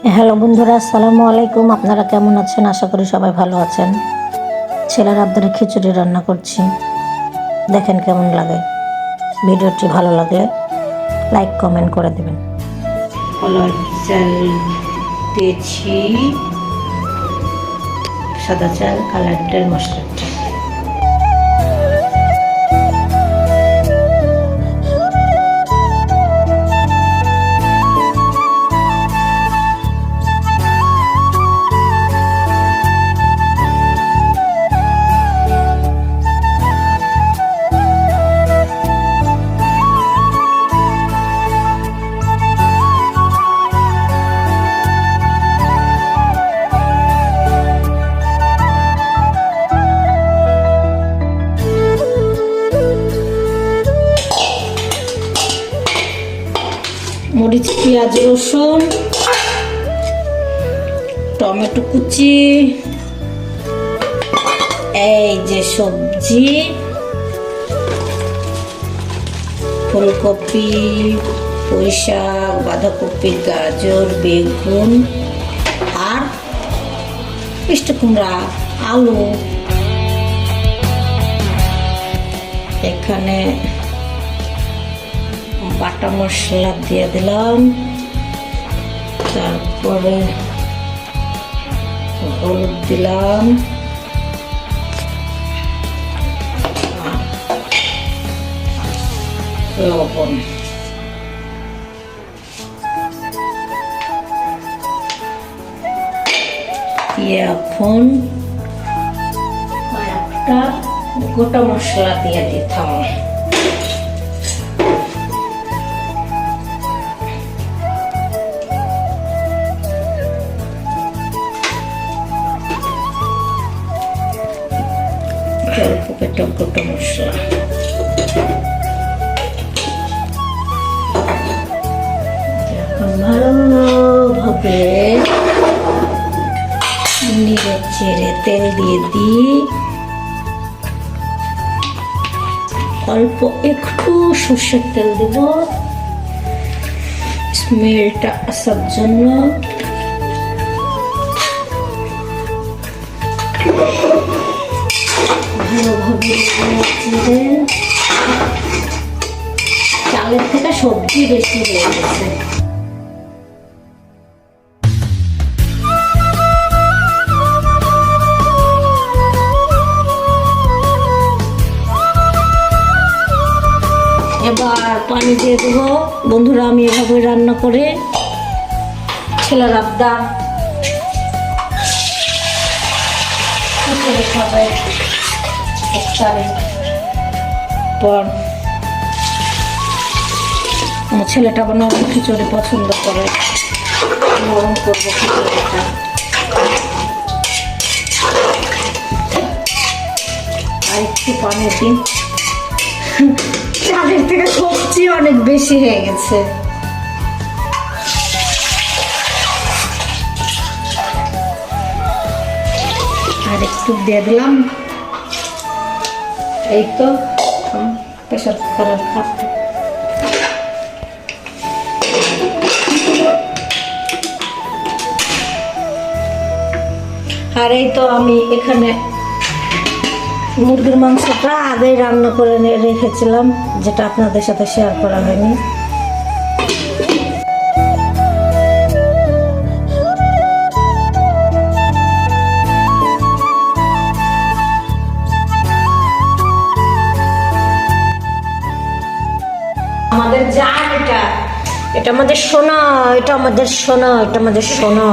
Hello বন্ধুরা, আসসালামু আলাইকুম। আপনারা কেমন আছেন? আশা করি সবাই ভালো আছেন। ছেলের আবদারে খিচুড়ি রান্না করছি, দেখেন কেমন লাগে। ভিডিওটি ভালো লাগলে লাইক কমেন্ট করে দেবেন। কলার চাল দিয়েছি, সাদা চাল, কালার ডাল, মশলার চাল। মরিচ, পেঁয়াজ, রসুন, টমেটো কুচি, এই যে সবজি, ফুলকপি, পুঁই শাক, বাঁধাকপি, গাজর, বেগুন আর মিষ্টি কুমড়া, আলু। এখানে বাটা মশলা দিয়ে দিলাম, তারপরে হলুদ দিলাম, লবণ। এখন একটা গোটা মশলা দিয়ে দিতাম। অল্প পেটা গোটা মশলা। এখন ভালোভাবে নেড়ে চেড়ে তেল দিয়ে দিই। অল্প একটু সর্ষের তেল দেব স্মেলটা আসার জন্য। ভালোভাবে চালের থেকে সবজি বেশি হয়ে গেছে। এবার পানি দিয়ে দেবো। বন্ধুরা, আমি এভাবে রান্না করে ছেলের আবদার খাবে পর। আমার ছেলেটা আবার নরম খিচুড়ি পছন্দ করে, নরম করবো খিচুড়িটা। আর একটু পানি দিন, চালের থেকে সবজি অনেক বেশি হয়ে গেছে। আর একটু দিয়ে দিলাম। এই তো প্রেশার কুকারের খাপ। আর এই তো আমি এখানে মুরগির মাংসটা আগেই রান্না করে রেখেছিলাম, যেটা আপনাদের সাথে শেয়ার করা হয়নি। আমাদের জান, এটা আমাদের সোনা, এটা আমাদের সোনা, এটা আমাদের সোনা।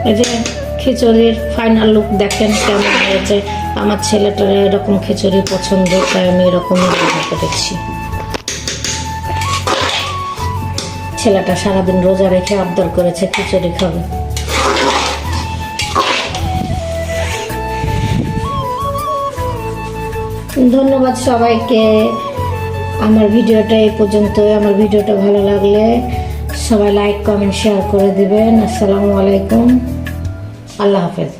এই যে খিচুড়ির ফাইনাল লুক দেখেন কেমন হয়েছে। আমার ছেলেটার এরকম খিচুড়ি পছন্দ, তাই আমি এরকমই রান্না করেছি। ছেলেটা সারাদিন রোজা রেখে আবদার করেছে খিচুড়ি খাবে। ধন্যবাদ সবাইকে। আমার ভিডিওটা এই পর্যন্ত। আমার ভিডিওটা ভালো লাগলে সবাই লাইক কমেন্ট শেয়ার করে দিবেন। আসসালামু আলাইকুম, আল্লাহ হাফেজ।